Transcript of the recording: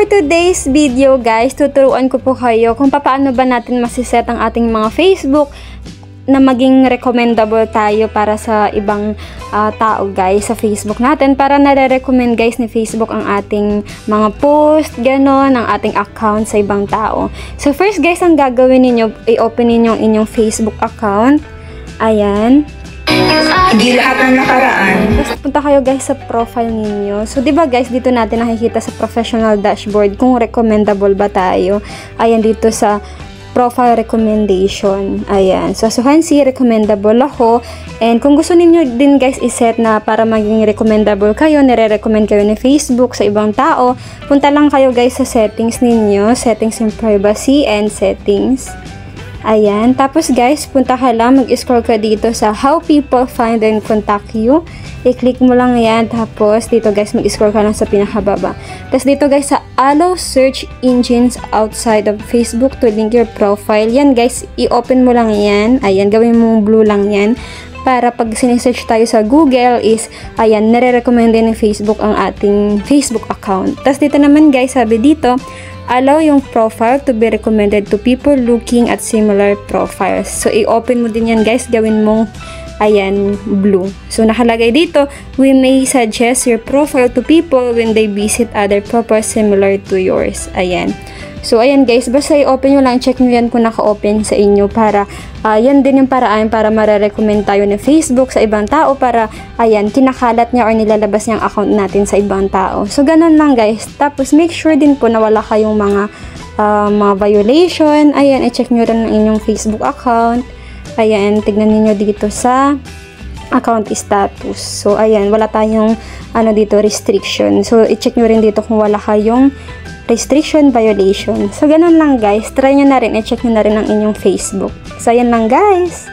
today's video guys, tuturuan ko po kayo kung paano ba natin masiset ang ating mga Facebook na maging recommendable tayo para sa ibang tao guys sa Facebook natin, para nare-recommend guys ni Facebook ang ating mga post, ganon, ang ating account sa ibang tao. So first guys, ang gagawin ninyo, i-open ninyo ang inyong Facebook account. Ayan. Hindi lahat ng nakaraan. Tapos punta kayo guys sa profile ninyo. So diba guys, dito natin nakikita sa professional dashboard kung recommendable ba tayo. Ayan, dito sa profile recommendation. Ayan. So as you can see, recommendable ako. And kung gusto niyo din guys iset na para maging recommendable kayo, nire-recommend kayo ni Facebook sa ibang tao, punta lang kayo guys sa settings ninyo, settings and privacy and settings. Ayan. Tapos guys, punta ka lang, mag-scroll ka dito sa how people find and contact you. I-click mo lang yan. Tapos dito guys, mag-scroll ka lang sa pinakababa. Tapos dito guys, sa allow search engines outside of Facebook to link your profile. Yan guys, i-open mo lang yan. Ayan, gawin mo blue lang yan. Para pag sinesearch tayo sa Google is, ayan, nare-recommend din ng Facebook ang ating Facebook account. Tapos dito naman guys, sabi dito, allow yung profile to be recommended to people looking at similar profiles. So, i-open mo din yan guys. Gawin mong, ayan, blue. So, nakalagay dito, we may suggest your profile to people when they visit other profiles similar to yours. Ayan. So, ayan guys, basta i-open nyo lang, check nyo yan kung naka-open sa inyo para, yan din yung paraan para mare-recommend tayo ng Facebook sa ibang tao para, ayan, kinakalat niya or nilalabas niya ang account natin sa ibang tao. So, ganun lang guys. Tapos, make sure din po na wala kayong mga violation. Ayan, i-check nyo rin ang inyong Facebook account. Ayan, tignan niyo dito sa account status. So, ayan, wala tayong, dito, restriction. So, i-check nyo rin dito kung wala kayong restriction, violation. So, ganun lang guys. Try nyo na rin. I-check nyo na rin ang inyong Facebook. So, ayan lang guys.